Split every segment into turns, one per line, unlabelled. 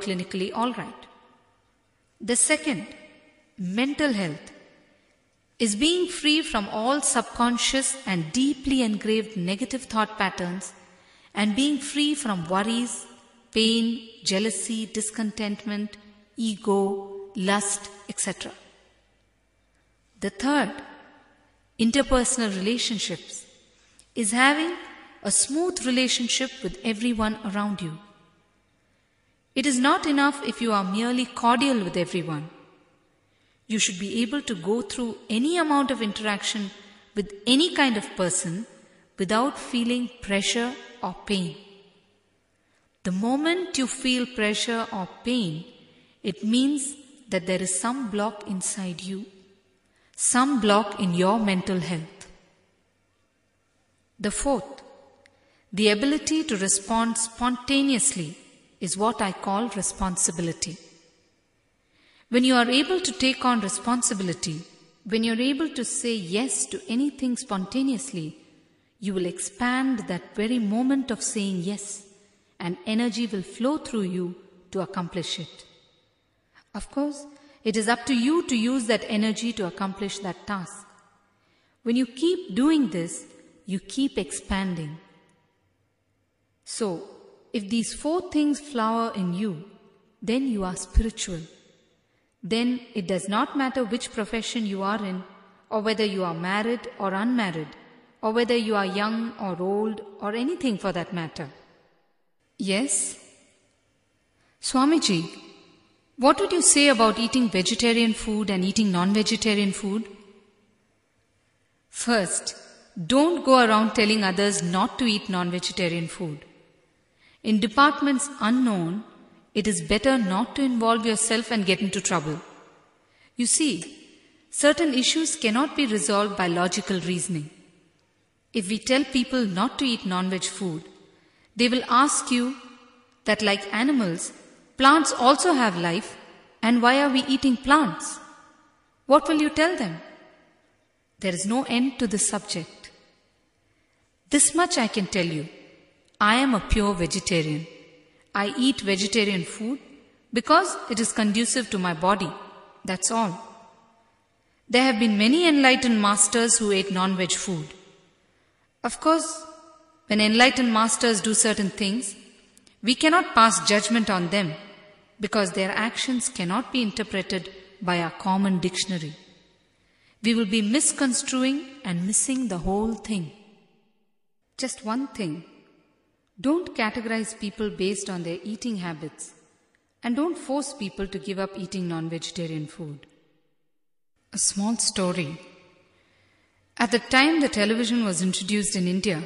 clinically all right. The second, mental health, is being free from all subconscious and deeply engraved negative thought patterns and being free from worries, pain, jealousy, discontentment, ego, lust, etc. The third, interpersonal relationships, is having a smooth relationship with everyone around you. It is not enough if you are merely cordial with everyone. You should be able to go through any amount of interaction with any kind of person without feeling pressure or pain. The moment you feel pressure or pain, it means that there is some block inside you, some block in your mental health. The fourth, the ability to respond spontaneously is what I call responsibility. When you are able to take on responsibility, when you are able to say yes to anything spontaneously, you will expand that very moment of saying yes, and energy will flow through you to accomplish it. Of course, it is up to you to use that energy to accomplish that task. When you keep doing this, you keep expanding. So, if these four things flower in you, then you are spiritual. Then it does not matter which profession you are in, or whether you are married or unmarried, or whether you are young or old, or anything for that matter. Yes? Swamiji, what would you say about eating vegetarian food and eating non-vegetarian food? First, don't go around telling others not to eat non-vegetarian food. In departments unknown, it is better not to involve yourself and get into trouble. You see, certain issues cannot be resolved by logical reasoning. If we tell people not to eat non-veg food, they will ask you that like animals, plants also have life, and why are we eating plants? What will you tell them? There is no end to this subject. This much I can tell you. I am a pure vegetarian. I eat vegetarian food because it is conducive to my body. That's all. There have been many enlightened masters who ate non-veg food. Of course, when enlightened masters do certain things, we cannot pass judgment on them because their actions cannot be interpreted by our common dictionary. We will be misconstruing and missing the whole thing. Just one thing. Don't categorize people based on their eating habits, and don't force people to give up eating non-vegetarian food. A small story. At the time the television was introduced in India,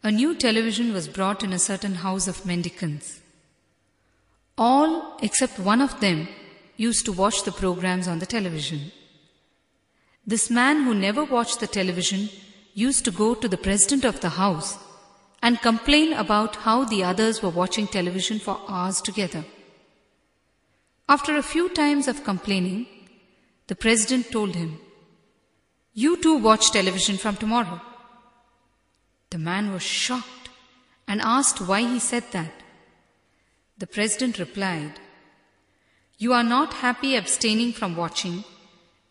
a new television was brought in a certain house of mendicants. All except one of them used to watch the programs on the television. This man who never watched the television used to go to the president of the house and complain about how the others were watching television for hours together. After a few times of complaining, the president told him, "You too watch television from tomorrow." The man was shocked and asked why he said that. The president replied, "You are not happy abstaining from watching,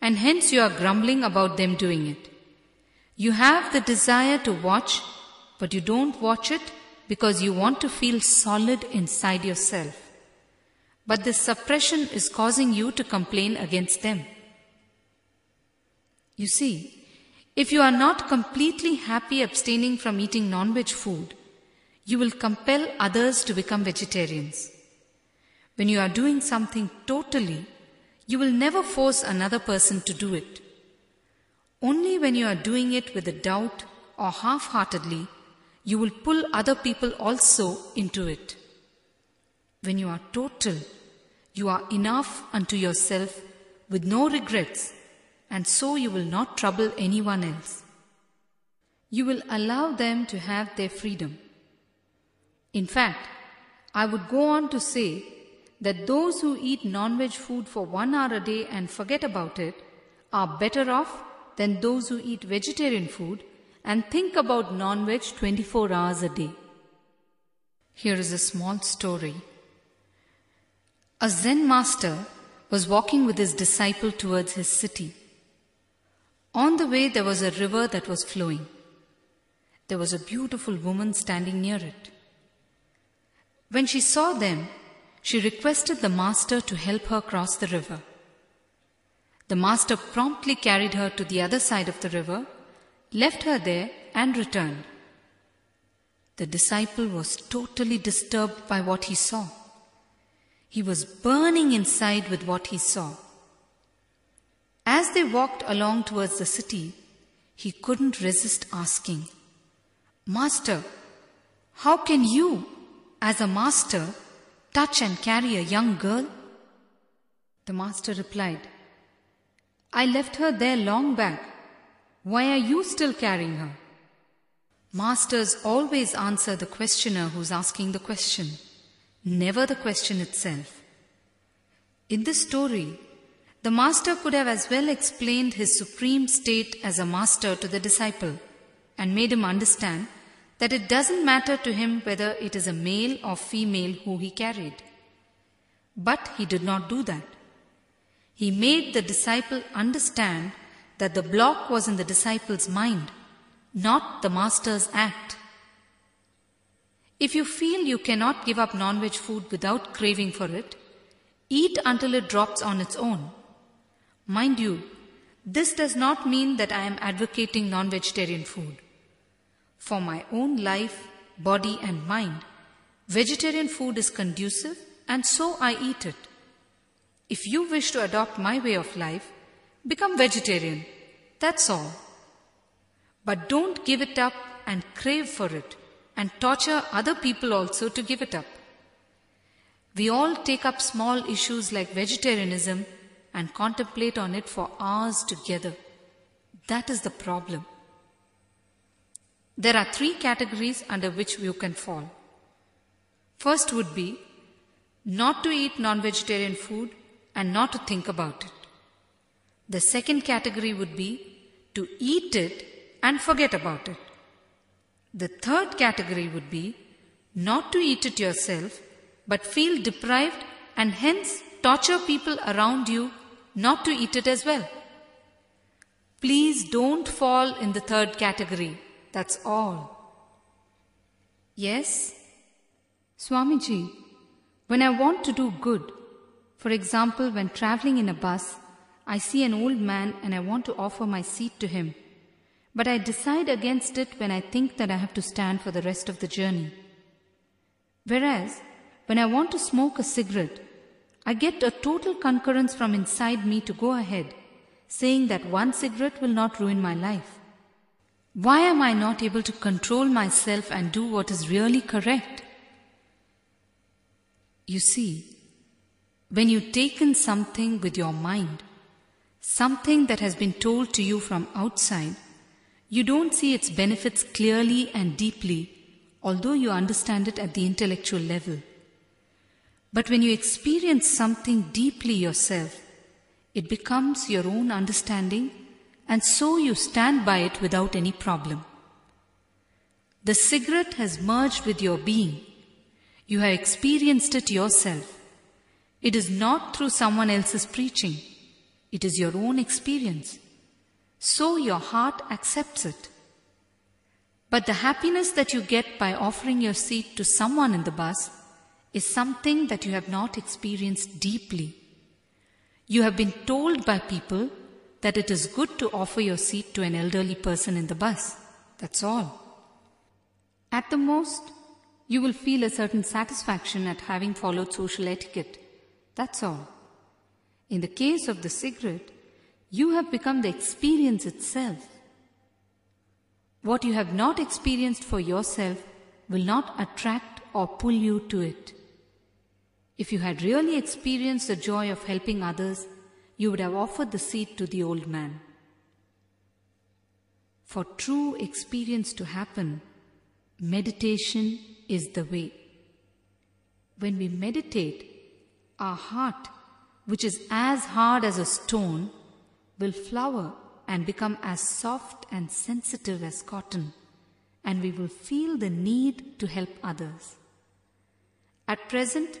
and hence you are grumbling about them doing it. You have the desire to watch, but you don't watch it because you want to feel solid inside yourself. But this suppression is causing you to complain against them." You see, if you are not completely happy abstaining from eating non-veg food, you will compel others to become vegetarians. When you are doing something totally, you will never force another person to do it. Only when you are doing it with a doubt or half-heartedly, you will pull other people also into it. When you are total, you are enough unto yourself with no regrets, and so you will not trouble anyone else. You will allow them to have their freedom. In fact, I would go on to say that those who eat non-veg food for 1 hour a day and forget about it are better off than those who eat vegetarian food and think about non-veg 24 hours a day. Here is a small story. A Zen master was walking with his disciple towards his city. On the way there was a river that was flowing. There was a beautiful woman standing near it. When she saw them, she requested the master to help her cross the river. The master promptly carried her to the other side of the river, left her there and returned. The disciple was totally disturbed by what he saw. He was burning inside with what he saw. As they walked along towards the city, he couldn't resist asking, "Master, how can you, as a master, touch and carry a young girl?" The master replied, "I left her there long back. Why are you still carrying her?" Masters always answer the questioner who's asking the question, never the question itself. In this story, the master could have as well explained his supreme state as a master to the disciple and made him understand that it doesn't matter to him whether it is a male or female who he carried. But he did not do that. He made the disciple understand that the block was in the disciple's mind, not the master's act. If you feel you cannot give up non-veg food without craving for it, eat until it drops on its own. Mind you, this does not mean that I am advocating non-vegetarian food. For my own life, body and mind, vegetarian food is conducive and so I eat it. If you wish to adopt my way of life, become vegetarian. That's all. But don't give it up and crave for it and torture other people also to give it up. We all take up small issues like vegetarianism and contemplate on it for hours together. That is the problem. There are 3 categories under which you can fall. First would be not to eat non-vegetarian food and not to think about it. The second category would be to eat it and forget about it. The third category would be not to eat it yourself but feel deprived and hence torture people around you not to eat it as well. Please don't fall in the third category. That's all. Yes, Swamiji, when I want to do good, for example, when traveling in a bus, I see an old man and I want to offer my seat to him, but I decide against it when I think that I have to stand for the rest of the journey. Whereas, when I want to smoke a cigarette, I get a total concurrence from inside me to go ahead, saying that one cigarette will not ruin my life. Why am I not able to control myself and do what is really correct? You see, when you take in something with your mind, something that has been told to you from outside, you don't see its benefits clearly and deeply, although you understand it at the intellectual level. But when you experience something deeply yourself, it becomes your own understanding, and so you stand by it without any problem. The cigarette has merged with your being. You have experienced it yourself. It is not through someone else's preaching. It is your own experience. So your heart accepts it. But the happiness that you get by offering your seat to someone in the bus is something that you have not experienced deeply. You have been told by people that it is good to offer your seat to an elderly person in the bus. That's all. At the most, you will feel a certain satisfaction at having followed social etiquette. That's all. In the case of the cigarette, you have become the experience itself. What you have not experienced for yourself will not attract or pull you to it. If you had really experienced the joy of helping others, you would have offered the seat to the old man. For true experience to happen, meditation is the way. When we meditate, our heart, which is as hard as a stone, will flower and become as soft and sensitive as cotton, and we will feel the need to help others. At present,